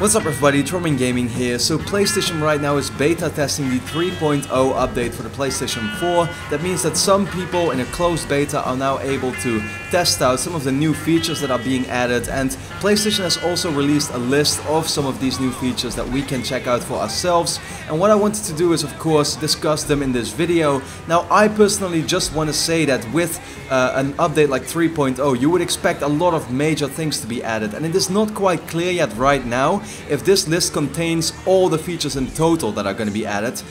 What's up everybody, it's RobinGaming here. So PlayStation right now is beta testing the 3.0 update for the PlayStation 4. That means that some people in a closed beta are now able to test out some of the new features that are being added, and PlayStation has also released a list of some of these new features that we can check out for ourselves. And what I wanted to do is of course discuss them in this video. Now I personally just want to say that with an update like 3.0 you would expect a lot of major things to be added, and it is not quite clear yet right now if this list contains all the features in total that are going to be added,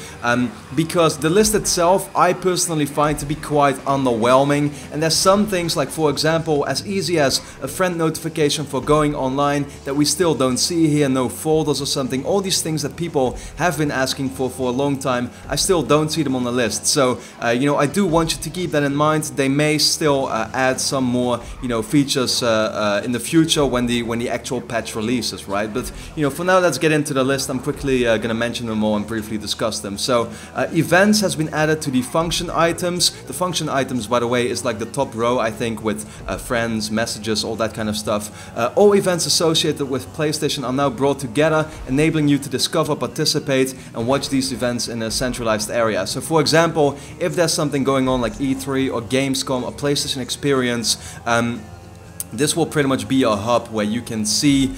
because the list itself I personally find to be quite underwhelming, and there's some things like, for example, as easy as a friend notification for going online that we still don't see here, no folders or something. All these things that people have been asking for a long time, I still don't see them on the list. So you know, I do want you to keep that in mind. They may still add some more, you know, features in the future when the actual patch releases, right? But you know, for now, let's get into the list. I'm quickly going to mention them all and briefly discuss them. So events has been added to the function items. The function items, by the way, is like the top row, I think, with friends, messages, all that kind of stuff. All events associated with PlayStation are now brought together, enabling you to discover, participate and watch these events in a centralized area. So for example, if there's something going on like E3 or Gamescom or PlayStation Experience, this will pretty much be a hub where you can see,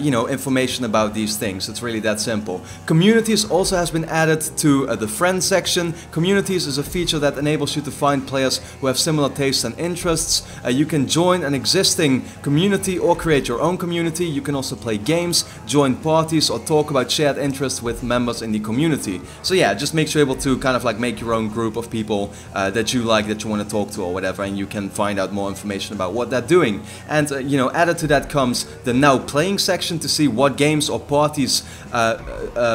you know, information about these things. It's really that simple. Communities also has been added to the friends section. Communities is a feature that enables you to find players who have similar tastes and interests. You can join an existing community or create your own community. You can also play games, join parties, or talk about shared interests with members in the community. So yeah, just make sure you're able to kind of like make your own group of people that you like, that you want to talk to or whatever, and you can find out more information about what they're doing. And you know, added to that comes the now playing section to see what games or parties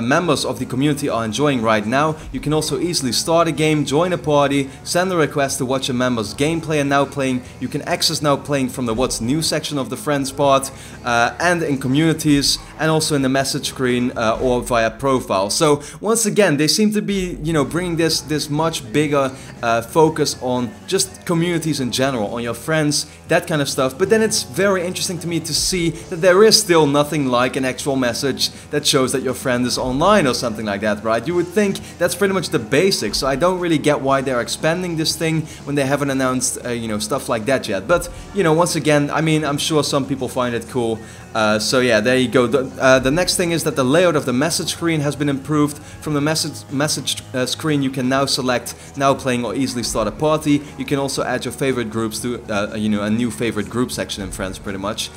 members of the community are enjoying right now. You can also easily start a game, join a party, send a request to watch a member's gameplay and now playing. You can access now playing from the what's new section of the friends part, and in communities, and also in the message screen or via profile. So once again, they seem to be, you know, bringing this much bigger focus on just communities in general, on your friends, that kind of stuff. But then it's very interesting to me to see that there is still nothing like an actual message that shows that your friend is online or something like that, right? You would think that's pretty much the basics, so I don't really get why they're expanding this thing when they haven't announced, you know, stuff like that yet. But, you know, once again, I mean, I'm sure some people find it cool. So yeah, there you go. The next thing is that the layout of the message screen has been improved. From the message screen, you can now select now playing or easily start a party. You can also add your favorite groups to, you know, a new favorite group section in Friends, pretty much.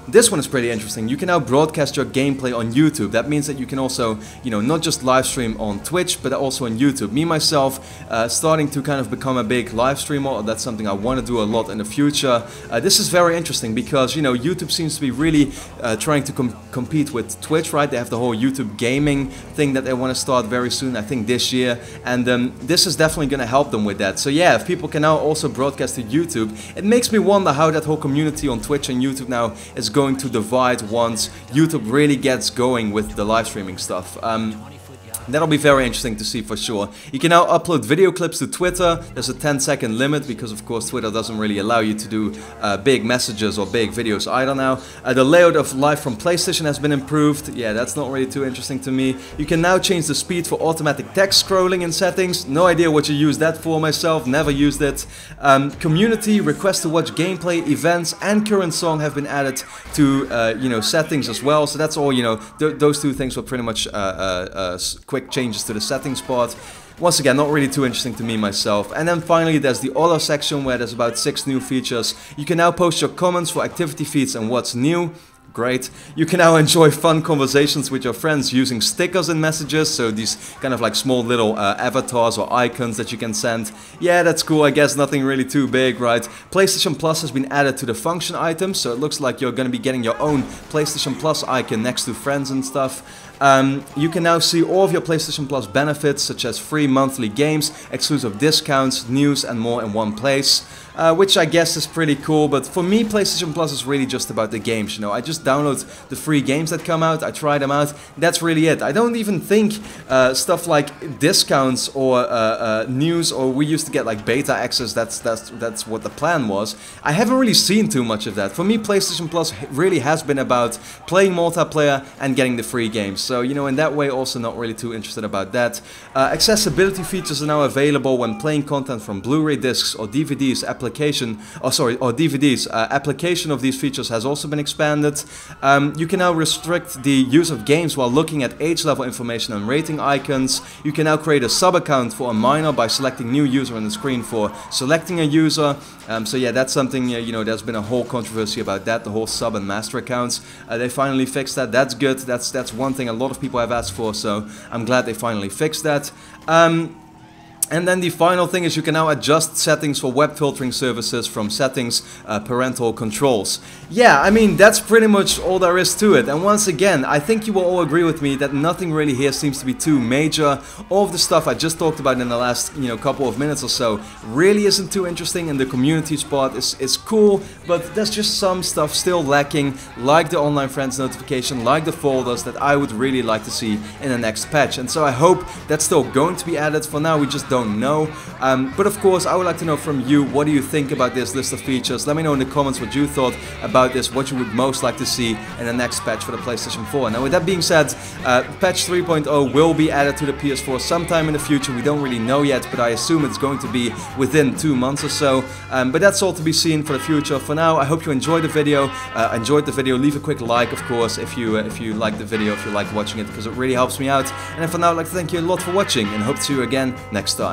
This one is pretty interesting. You can now broadcast your gameplay on YouTube. That means that you can also, you know, not just live stream on Twitch, but also on YouTube. Me, myself, starting to kind of become a big live streamer. That's something I want to do a lot in the future. This is very interesting because, you know, YouTube seems to be really trying to compete with Twitch, right? They have the whole YouTube gaming thing that they want to start very soon, I think this year, and this is definitely going to help them with that. So yeah, if people can now also broadcast to YouTube, it makes me wonder how that whole community on Twitch and YouTube now is going to divide once YouTube really gets going with the live streaming stuff. That'll be very interesting to see for sure. You can now upload video clips to Twitter. There's a 10-second limit because of course Twitter doesn't really allow you to do big messages or big videos either now. The layout of Live from PlayStation has been improved. Yeah, that's not really too interesting to me. You can now change the speed for automatic text scrolling in settings. No idea what you use that for myself, never used it. Community, request to watch gameplay, events and current song have been added to you know, settings as well. So that's all, you know, those two things were pretty much quick changes to the settings part. Once again, not really too interesting to me myself. And then finally there's the Other section where there's about 6 new features. You can now post your comments for activity feeds and what's new. Great. You can now enjoy fun conversations with your friends using stickers in messages, so these kind of like small little avatars or icons that you can send. Yeah, that's cool, I guess, nothing really too big, right? PlayStation Plus has been added to the function items, so it looks like you're going to be getting your own PlayStation Plus icon next to friends and stuff. You can now see all of your PlayStation Plus benefits, such as free monthly games, exclusive discounts, news and more in one place. which I guess is pretty cool. But for me, PlayStation Plus is really just about the games, you know. I just download the free games that come out, I try them out, that's really it. I don't even think stuff like discounts or news, or we used to get like beta access, that's what the plan was. I haven't really seen too much of that. For me, PlayStation Plus really has been about playing multiplayer and getting the free games. So, you know, in that way, also not really too interested about that. Accessibility features are now available when playing content from Blu-ray discs or DVDs. Application of these features has also been expanded. You can now restrict the use of games while looking at age level information and rating icons. You can now create a sub account for a minor by selecting new user on the screen for selecting a user. So yeah, that's something, you know, there's been a whole controversy about that, the whole sub and master accounts. They finally fixed that. That's good. That's one thing a lot of people have asked for, so I'm glad they finally fixed that. And then the final thing is you can now adjust settings for web filtering services from settings, parental controls. Yeah, I mean, that's pretty much all there is to it. And once again, I think you will all agree with me that nothing really here seems to be too major. All of the stuff I just talked about in the last, you know, couple of minutes or so really isn't too interesting, and the community spot is cool, but there's just some stuff still lacking, like the online friends notification, like the folders, that I would really like to see in the next patch. And so I hope that's still going to be added. For now, we just don't know. But of course, I would like to know from you, what do you think about this list of features? Let me know in the comments what you thought about this, what you would most like to see in the next patch for the PlayStation 4. Now with that being said, patch 3.0 will be added to the PS4 sometime in the future. We don't really know yet, but I assume it's going to be within 2 months or so. But that's all to be seen for the future. For now, I hope you enjoyed the video. Leave a quick like, of course, if you liked the video, if you liked watching it, because it really helps me out. And for now, I'd like to thank you a lot for watching, and hope to see you again next time.